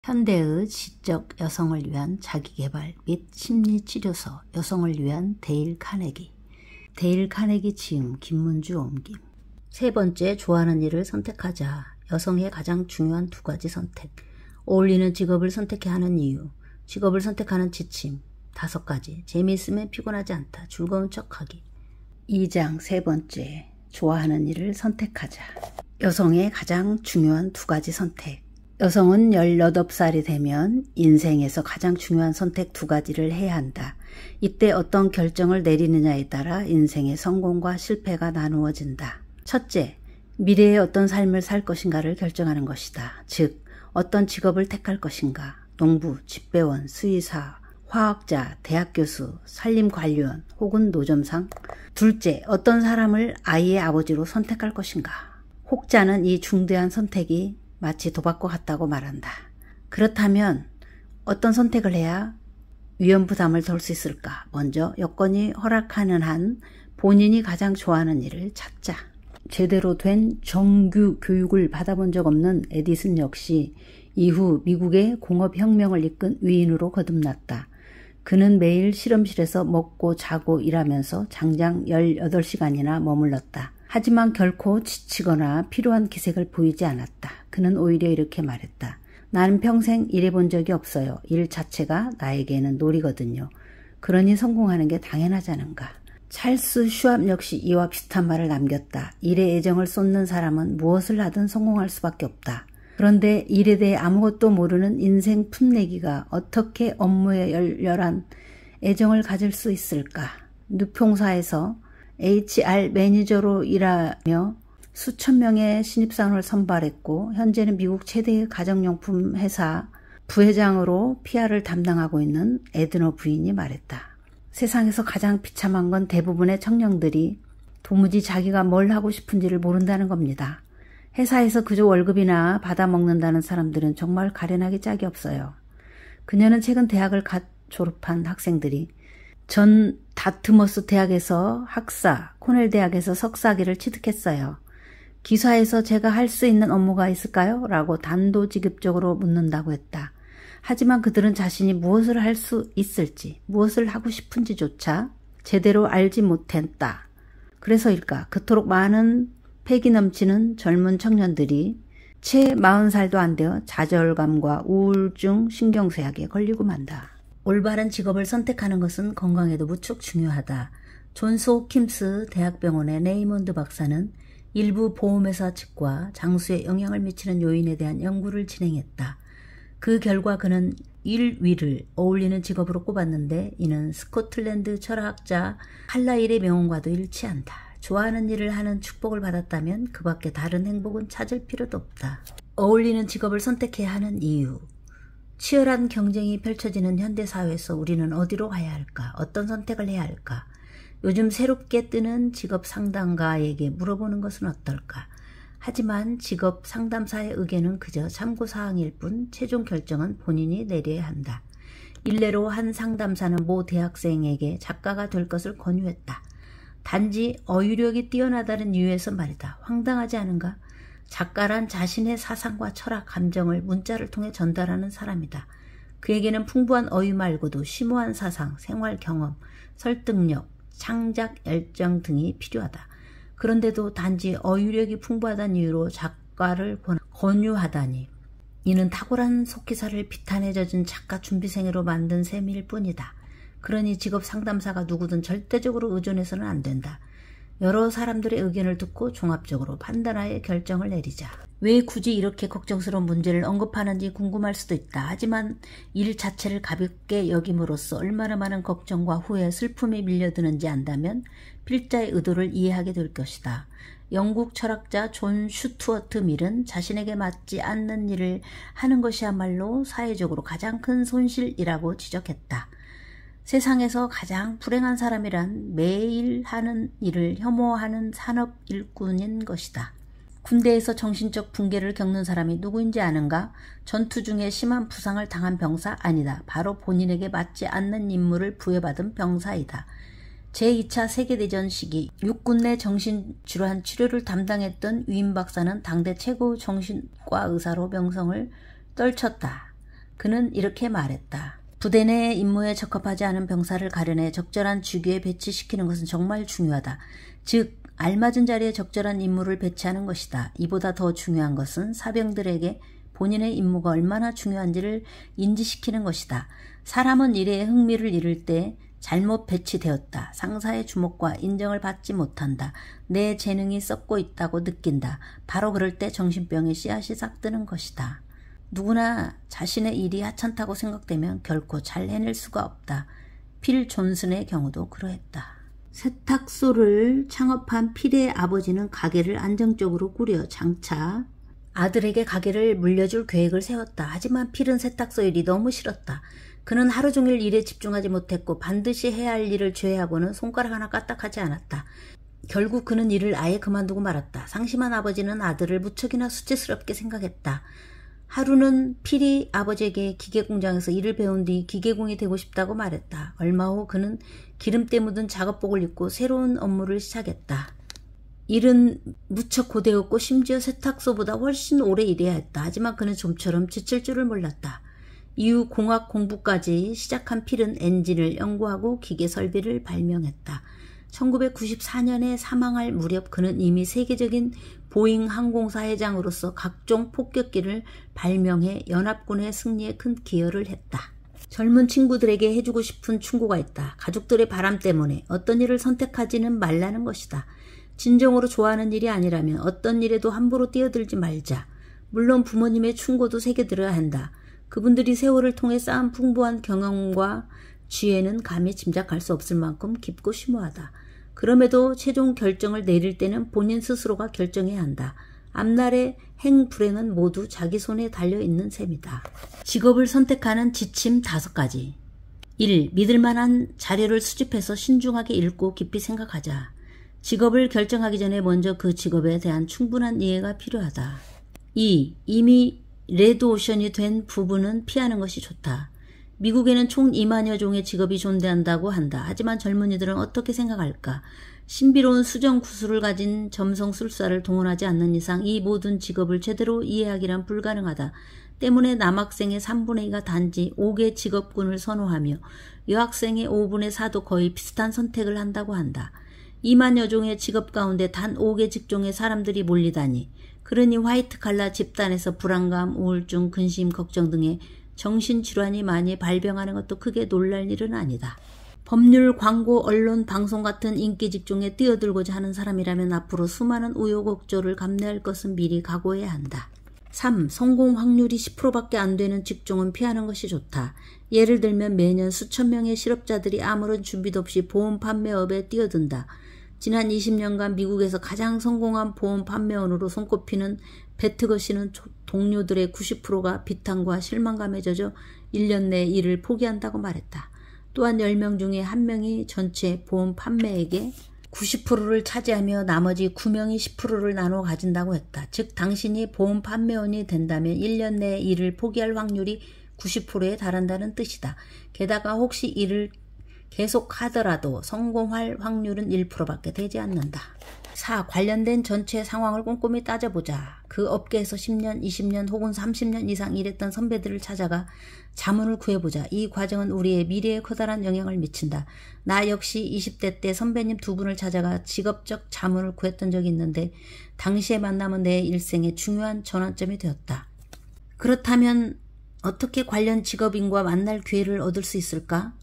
현대의 지적 여성을 위한 자기개발 및 심리치료소 여성을 위한 데일 카네기. 데일 카네기 지음 김문주 옮김. 세 번째, 좋아하는 일을 선택하자. 여성의 가장 중요한 두 가지 선택. 어울리는 직업을 선택해야 하는 이유. 직업을 선택하는 지침. 5가지. 재미있으면 피곤하지 않다. 즐거운 척하기. 2장 세 번째, 좋아하는 일을 선택하자. 여성의 가장 중요한 두 가지 선택. 여성은 18살이 되면 인생에서 가장 중요한 선택 2가지를 해야 한다. 이때 어떤 결정을 내리느냐에 따라 인생의 성공과 실패가 나누어진다. 첫째, 미래에 어떤 삶을 살 것인가를 결정하는 것이다. 즉, 어떤 직업을 택할 것인가. 농부, 집배원, 수의사, 화학자, 대학 교수, 산림관리원 혹은 노점상. 둘째, 어떤 사람을 아이의 아버지로 선택할 것인가. 혹자는 이 중대한 선택이 마치 도박과 같다고 말한다. 그렇다면 어떤 선택을 해야 위험부담을 덜 수 있을까? 먼저 여건이 허락하는 한 본인이 가장 좋아하는 일을 찾자. 제대로 된 정규 교육을 받아본 적 없는 에디슨 역시 이후 미국의 공업혁명을 이끈 위인으로 거듭났다. 그는 매일 실험실에서 먹고 자고 일하면서 장장 18시간이나 머물렀다. 하지만 결코 지치거나 필요한 기색을 보이지 않았다. 그는 오히려 이렇게 말했다. 나는 평생 일해본 적이 없어요. 일 자체가 나에게는 놀이거든요. 그러니 성공하는 게 당연하지 않은가. 찰스 슈왑 역시 이와 비슷한 말을 남겼다. 일에 애정을 쏟는 사람은 무엇을 하든 성공할 수밖에 없다. 그런데 일에 대해 아무것도 모르는 인생 풋내기가 어떻게 업무에 열렬한 애정을 가질 수 있을까? 누평사에서 HR 매니저로 일하며 수천 명의 신입사원을 선발했고 현재는 미국 최대의 가정용품 회사 부회장으로 PR을 담당하고 있는 에드너 부인이 말했다. 세상에서 가장 비참한 건 대부분의 청년들이 도무지 자기가 뭘 하고 싶은지를 모른다는 겁니다. 회사에서 그저 월급이나 받아먹는다는 사람들은 정말 가련하기 짝이 없어요. 그녀는 최근 대학을 갓 졸업한 학생들이 전 다트머스 대학에서 학사, 코넬 대학에서 석사학위를 취득했어요. 기사에서 제가 할 수 있는 업무가 있을까요? 라고 단도직입적으로 묻는다고 했다. 하지만 그들은 자신이 무엇을 할 수 있을지, 무엇을 하고 싶은지조차 제대로 알지 못했다. 그래서일까? 그토록 많은 패기 넘치는 젊은 청년들이 채 40살도 안 되어 좌절감과 우울증, 신경쇠약에 걸리고 만다. 올바른 직업을 선택하는 것은 건강에도 무척 중요하다. 존스 홉킨스 대학병원의 레이먼드 박사는 일부 보험회사 측과 장수에 영향을 미치는 요인에 대한 연구를 진행했다. 그 결과 그는 1위를 어울리는 직업으로 꼽았는데 이는 스코틀랜드 철학자 칼라일의 명언과도 일치한다. 좋아하는 일을 하는 축복을 받았다면 그 밖에 다른 행복은 찾을 필요도 없다. 어울리는 직업을 선택해야 하는 이유. 치열한 경쟁이 펼쳐지는 현대사회에서 우리는 어디로 가야 할까? 어떤 선택을 해야 할까? 요즘 새롭게 뜨는 직업 상담가에게 물어보는 것은 어떨까? 하지만 직업 상담사의 의견은 그저 참고사항일 뿐 최종 결정은 본인이 내려야 한다. 일례로 한 상담사는 모 대학생에게 작가가 될 것을 권유했다. 단지 어휘력이 뛰어나다는 이유에서 말이다. 황당하지 않은가? 작가란 자신의 사상과 철학, 감정을 문자를 통해 전달하는 사람이다. 그에게는 풍부한 어휘 말고도 심오한 사상, 생활 경험, 설득력, 창작 열정 등이 필요하다. 그런데도 단지 어휘력이 풍부하다는 이유로 작가를 권유하다니. 이는 탁월한 속기사를 비탄에 젖은 작가 준비생으로 만든 셈일 뿐이다. 그러니 직업 상담사가 누구든 절대적으로 의존해서는 안 된다. 여러 사람들의 의견을 듣고 종합적으로 판단하여 결정을 내리자. 왜 굳이 이렇게 걱정스러운 문제를 언급하는지 궁금할 수도 있다. 하지만 일 자체를 가볍게 여김으로써 얼마나 많은 걱정과 후회, 슬픔이 밀려드는지 안다면 필자의 의도를 이해하게 될 것이다. 영국 철학자 존 슈투어트 밀은 자신에게 맞지 않는 일을 하는 것이야말로 사회적으로 가장 큰 손실이라고 지적했다. 세상에서 가장 불행한 사람이란 매일 하는 일을 혐오하는 산업 일꾼인 것이다. 군대에서 정신적 붕괴를 겪는 사람이 누구인지 아는가? 전투 중에 심한 부상을 당한 병사? 아니다. 바로 본인에게 맞지 않는 임무를 부여받은 병사이다. 제2차 세계대전 시기 육군 내 정신질환 치료를 담당했던 위임 박사는 당대 최고 정신과 의사로 명성을 떨쳤다. 그는 이렇게 말했다. 부대 내 임무에 적합하지 않은 병사를 가려내 적절한 주기에 배치시키는 것은 정말 중요하다. 즉 알맞은 자리에 적절한 인물을 배치하는 것이다. 이보다 더 중요한 것은 사병들에게 본인의 임무가 얼마나 중요한지를 인지시키는 것이다. 사람은 일에 흥미를 잃을 때 잘못 배치되었다. 상사의 주목과 인정을 받지 못한다. 내 재능이 썩고 있다고 느낀다. 바로 그럴 때 정신병의 씨앗이 싹트는 것이다. 누구나 자신의 일이 하찮다고 생각되면 결코 잘 해낼 수가 없다. 필 존슨의 경우도 그러했다. 세탁소를 창업한 필의 아버지는 가게를 안정적으로 꾸려 장차 아들에게 가게를 물려줄 계획을 세웠다. 하지만 필은 세탁소 일이 너무 싫었다. 그는 하루 종일 일에 집중하지 못했고 반드시 해야 할 일을 제외하고는 손가락 하나 까딱하지 않았다. 결국 그는 일을 아예 그만두고 말았다. 상심한 아버지는 아들을 무척이나 수치스럽게 생각했다. 하루는 필이 아버지에게 기계공장에서 일을 배운 뒤 기계공이 되고 싶다고 말했다. 얼마 후 그는 기름때 묻은 작업복을 입고 새로운 업무를 시작했다. 일은 무척 고되었고 심지어 세탁소보다 훨씬 오래 일해야 했다. 하지만 그는 좀처럼 지칠 줄을 몰랐다. 이후 공학 공부까지 시작한 필은 엔진을 연구하고 기계 설비를 발명했다. 1994년에 사망할 무렵 그는 이미 세계적인 보잉 항공사 회장으로서 각종 폭격기를 발명해 연합군의 승리에 큰 기여를 했다. 젊은 친구들에게 해주고 싶은 충고가 있다. 가족들의 바람 때문에 어떤 일을 선택하지는 말라는 것이다. 진정으로 좋아하는 일이 아니라면 어떤 일에도 함부로 뛰어들지 말자. 물론 부모님의 충고도 새겨들어야 한다. 그분들이 세월을 통해 쌓은 풍부한 경험과 지혜는 감히 짐작할 수 없을 만큼 깊고 심오하다. 그럼에도 최종 결정을 내릴 때는 본인 스스로가 결정해야 한다. 앞날의 행불행은 모두 자기 손에 달려있는 셈이다. 직업을 선택하는 지침 5가지. 1. 믿을만한 자료를 수집해서 신중하게 읽고 깊이 생각하자. 직업을 결정하기 전에 먼저 그 직업에 대한 충분한 이해가 필요하다. 2. 이미 레드오션이 된 부분은 피하는 것이 좋다. 미국에는 총 2만여 종의 직업이 존재한다고 한다. 하지만 젊은이들은 어떻게 생각할까? 신비로운 수정 구술을 가진 점성술사를 동원하지 않는 이상 이 모든 직업을 제대로 이해하기란 불가능하다. 때문에 남학생의 3분의 2가 단지 5개 직업군을 선호하며 여학생의 5분의 4도 거의 비슷한 선택을 한다고 한다. 2만여 종의 직업 가운데 단 5개 직종의 사람들이 몰리다니. 그러니 화이트 칼라 집단에서 불안감, 우울증, 근심, 걱정 등의 정신질환이 많이 발병하는 것도 크게 놀랄 일은 아니다. 법률, 광고, 언론, 방송 같은 인기 직종에 뛰어들고자 하는 사람이라면 앞으로 수많은 우여곡절을 감내할 것은 미리 각오해야 한다. 3. 성공 확률이 10%밖에 안 되는 직종은 피하는 것이 좋다. 예를 들면 매년 수천 명의 실업자들이 아무런 준비도 없이 보험 판매업에 뛰어든다. 지난 20년간 미국에서 가장 성공한 보험 판매원으로 손꼽히는 배트거시는 동료들의 90%가 비탄과 실망감에 젖어 1년 내에 일을 포기한다고 말했다. 또한 10명 중에 1명이 전체 보험 판매액의 90%를 차지하며 나머지 9명이 10%를 나눠 가진다고 했다. 즉 당신이 보험 판매원이 된다면 1년 내에 일을 포기할 확률이 90%에 달한다는 뜻이다. 게다가 혹시 일을 계속하더라도 성공할 확률은 1%밖에 되지 않는다. 4. 관련된 전체 상황을 꼼꼼히 따져보자. 그 업계에서 10년, 20년 혹은 30년 이상 일했던 선배들을 찾아가 자문을 구해보자. 이 과정은 우리의 미래에 커다란 영향을 미친다. 나 역시 20대 때 선배님 2분을 찾아가 직업적 자문을 구했던 적이 있는데 당시의 만남은 내 일생의 중요한 전환점이 되었다. 그렇다면 어떻게 관련 직업인과 만날 기회를 얻을 수 있을까?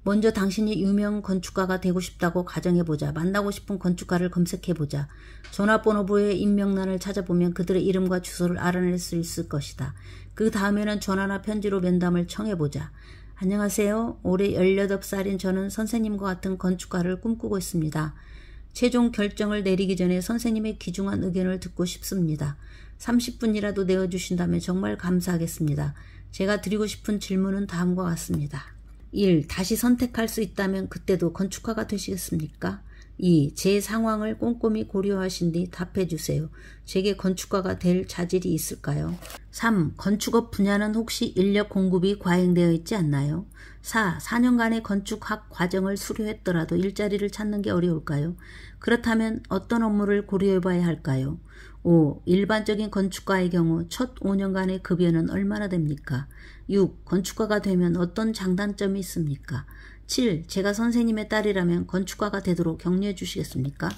먼저 당신이 유명 건축가가 되고 싶다고 가정해보자. 만나고 싶은 건축가를 검색해보자. 전화번호부의 인명란을 찾아보면 그들의 이름과 주소를 알아낼 수 있을 것이다. 그 다음에는 전화나 편지로 면담을 청해보자. 안녕하세요. 올해 18살인 저는 선생님과 같은 건축가를 꿈꾸고 있습니다. 최종 결정을 내리기 전에 선생님의 귀중한 의견을 듣고 싶습니다. 30분이라도 내어주신다면 정말 감사하겠습니다. 제가 드리고 싶은 질문은 다음과 같습니다. 1. 다시 선택할 수 있다면 그때도 건축가가 되시겠습니까? 2. 제 상황을 꼼꼼히 고려하신 뒤 답해주세요. 제게 건축가가 될 자질이 있을까요? 3. 건축업 분야는 혹시 인력 공급이 과잉되어 있지 않나요? 4. 4년간의 건축학 과정을 수료했더라도 일자리를 찾는 게 어려울까요? 그렇다면 어떤 업무를 고려해봐야 할까요? 5. 일반적인 건축가의 경우 첫 5년간의 급여는 얼마나 됩니까? 6. 건축가가 되면 어떤 장단점이 있습니까? 7. 제가 선생님의 딸이라면 건축가가 되도록 격려해 주시겠습니까?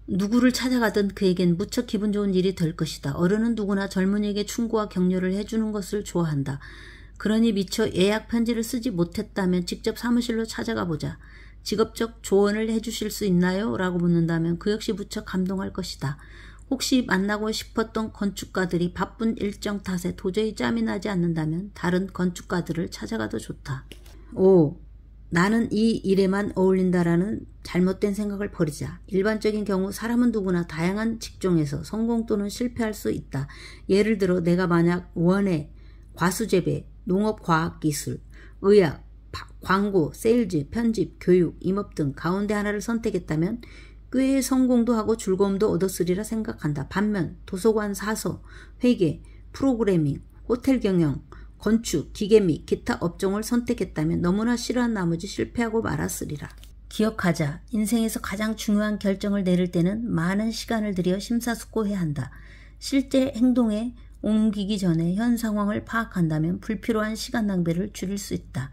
누구를 찾아가든 그에겐 무척 기분 좋은 일이 될 것이다. 어른은 누구나 젊은이에게 충고와 격려를 해주는 것을 좋아한다. 그러니 미처 예약 편지를 쓰지 못했다면 직접 사무실로 찾아가 보자. 직업적 조언을 해주실 수 있나요? 라고 묻는다면 그 역시 무척 감동할 것이다. 혹시 만나고 싶었던 건축가들이 바쁜 일정 탓에 도저히 짬이 나지 않는다면 다른 건축가들을 찾아가도 좋다. 5. 나는 이 일에만 어울린다라는 잘못된 생각을 버리자. 일반적인 경우 사람은 누구나 다양한 직종에서 성공 또는 실패할 수 있다. 예를 들어 내가 만약 원예, 과수재배, 농업과학기술, 의학, 광고, 세일즈, 편집, 교육, 임업 등 가운데 하나를 선택했다면 꽤 성공도 하고 즐거움도 얻었으리라 생각한다. 반면 도서관 사서, 회계, 프로그래밍, 호텔 경영, 건축, 기계 및 기타 업종을 선택했다면 너무나 싫어한 나머지 실패하고 말았으리라. 기억하자. 인생에서 가장 중요한 결정을 내릴 때는 많은 시간을 들여 심사숙고해야 한다. 실제 행동에 옮기기 전에 현 상황을 파악한다면 불필요한 시간 낭비를 줄일 수 있다.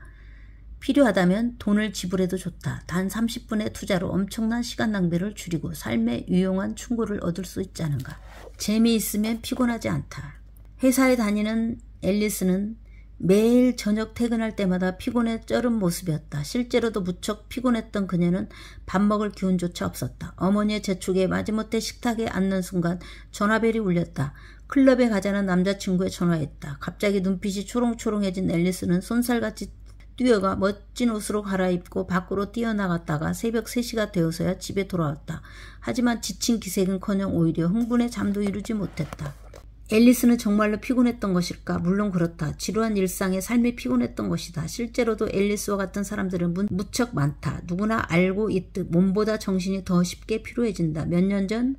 필요하다면 돈을 지불해도 좋다. 단 30분의 투자로 엄청난 시간 낭비를 줄이고 삶의 유용한 충고를 얻을 수 있지 않은가. 재미있으면 피곤하지 않다. 회사에 다니는 앨리스는 매일 저녁 퇴근할 때마다 피곤에 쩔은 모습이었다. 실제로도 무척 피곤했던 그녀는 밥 먹을 기운조차 없었다. 어머니의 재촉에 마지못해 식탁에 앉는 순간 전화벨이 울렸다. 클럽에 가자는 남자친구에 전화했다. 갑자기 눈빛이 초롱초롱해진 앨리스는 쏜살같이 뛰어가 멋진 옷으로 갈아입고 밖으로 뛰어나갔다가 새벽 3시가 되어서야 집에 돌아왔다. 하지만 지친 기색은커녕 오히려 흥분에 잠도 이루지 못했다. 앨리스는 정말로 피곤했던 것일까? 물론 그렇다. 지루한 일상에 삶이 피곤했던 것이다. 실제로도 앨리스와 같은 사람들은 무척 많다. 누구나 알고 있듯 몸보다 정신이 더 쉽게 피로해진다. 몇 년 전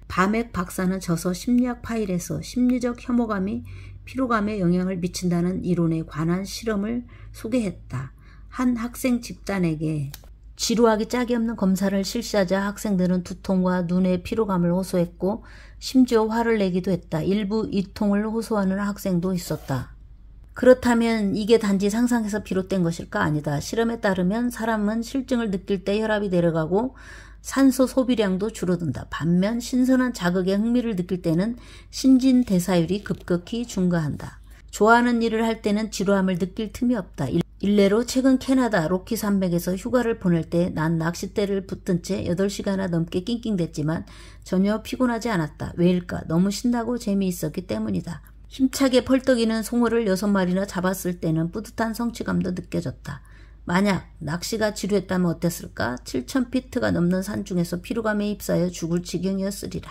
바맥 박사는 저서 심리학 파일에서 심리적 혐오감이 피로감에 영향을 미친다는 이론에 관한 실험을 소개했다. 한 학생 집단에게 지루하기 짝이 없는 검사를 실시하자 학생들은 두통과 눈의 피로감을 호소했고 심지어 화를 내기도 했다. 일부 이통을 호소하는 학생도 있었다. 그렇다면 이게 단지 상상에서 비롯된 것일까? 아니다. 실험에 따르면 사람은 실증을 느낄 때 혈압이 내려가고 산소 소비량도 줄어든다. 반면 신선한 자극에 흥미를 느낄 때는 신진대사율이 급격히 증가한다. 좋아하는 일을 할 때는 지루함을 느낄 틈이 없다. 일례로 최근 캐나다 로키 산맥에서 휴가를 보낼 때 난 낚싯대를 붙든 채 8시간이나 넘게 낑낑댔지만 전혀 피곤하지 않았다. 왜일까? 너무 신나고 재미있었기 때문이다. 힘차게 펄떡이는 송어를 6마리나 잡았을 때는 뿌듯한 성취감도 느껴졌다. 만약 낚시가 지루했다면 어땠을까? 7,000피트가 넘는 산중에서 피로감에 휩싸여 죽을 지경이었으리라.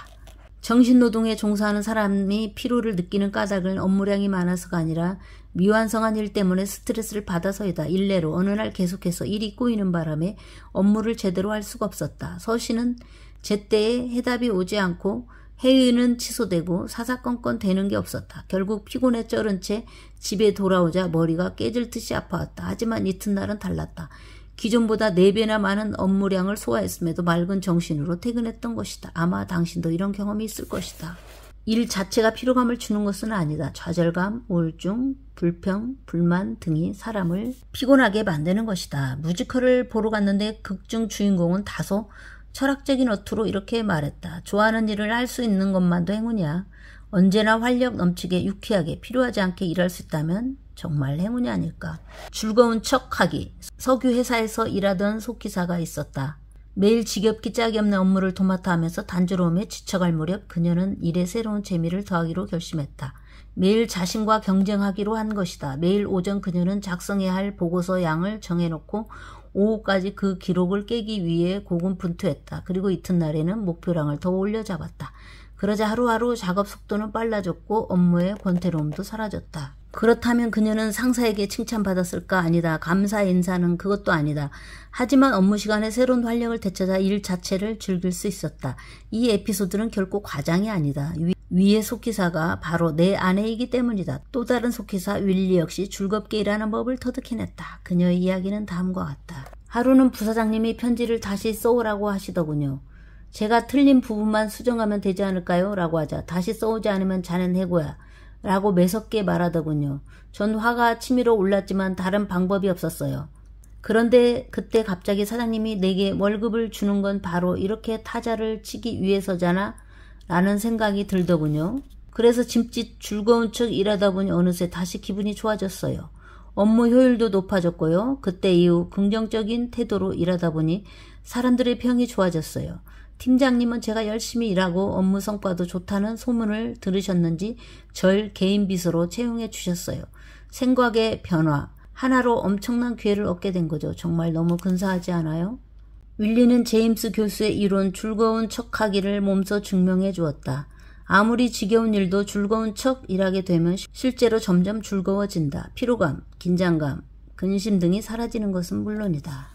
정신노동에 종사하는 사람이 피로를 느끼는 까닭은 업무량이 많아서가 아니라 미완성한 일 때문에 스트레스를 받아서이다. 일례로 어느 날 계속해서 일이 꼬이는 바람에 업무를 제대로 할 수가 없었다. 서씨는 제때에 해답이 오지 않고 회의는 취소되고 사사건건 되는 게 없었다. 결국 피곤에 쩔은 채 집에 돌아오자 머리가 깨질 듯이 아파왔다. 하지만 이튿날은 달랐다. 기존보다 4배나 많은 업무량을 소화했음에도 맑은 정신으로 퇴근했던 것이다. 아마 당신도 이런 경험이 있을 것이다. 일 자체가 피로감을 주는 것은 아니다. 좌절감, 우울증, 불평, 불만 등이 사람을 피곤하게 만드는 것이다. 뮤지컬을 보러 갔는데 극중 주인공은 다소 철학적인 어투로 이렇게 말했다. 좋아하는 일을 할 수 있는 것만도 행운이야. 언제나 활력 넘치게 유쾌하게 필요하지 않게 일할 수 있다면 정말 행운이 아닐까. 즐거운 척하기. 석유 회사에서 일하던 속기사가 있었다. 매일 지겹기 짝이 없는 업무를 도맡아 하면서 단조로움에 지쳐갈 무렵 그녀는 일에 새로운 재미를 더하기로 결심했다. 매일 자신과 경쟁하기로 한 것이다. 매일 오전 그녀는 작성해야 할 보고서 양을 정해놓고 오후까지 그 기록을 깨기 위해 고군분투했다. 그리고 이튿날에는 목표량을 더 올려잡았다. 그러자 하루하루 작업 속도는 빨라졌고 업무의 권태로움도 사라졌다. 그렇다면 그녀는 상사에게 칭찬받았을까? 아니다. 감사 인사는 그것도 아니다. 하지만 업무 시간에 새로운 활력을 되찾아 일 자체를 즐길 수 있었다. 이 에피소드는 결코 과장이 아니다. 위의 속기사가 바로 내 아내이기 때문이다. 또 다른 속기사 윌리 역시 즐겁게 일하는 법을 터득해냈다. 그녀의 이야기는 다음과 같다. 하루는 부사장님이 편지를 다시 써오라고 하시더군요. 제가 틀린 부분만 수정하면 되지 않을까요? 라고 하자 다시 써오지 않으면 자넨 해고야 라고 매섭게 말하더군요. 전 화가 치밀어 올랐지만 다른 방법이 없었어요. 그런데 그때 갑자기 사장님이 내게 월급을 주는 건 바로 이렇게 타자를 치기 위해서잖아 라는 생각이 들더군요. 그래서 짐짓 즐거운 척 일하다 보니 어느새 다시 기분이 좋아졌어요. 업무 효율도 높아졌고요. 그때 이후 긍정적인 태도로 일하다 보니 사람들의 평이 좋아졌어요. 팀장님은 제가 열심히 일하고 업무 성과도 좋다는 소문을 들으셨는지 절 개인 비서로 채용해 주셨어요. 생각의 변화, 하나로 엄청난 기회를 얻게 된 거죠. 정말 너무 근사하지 않아요? 윌리는 제임스 교수의 이론 즐거운 척하기를 몸소 증명해 주었다. 아무리 지겨운 일도 즐거운 척 일하게 되면 실제로 점점 즐거워진다. 피로감, 긴장감, 근심 등이 사라지는 것은 물론이다.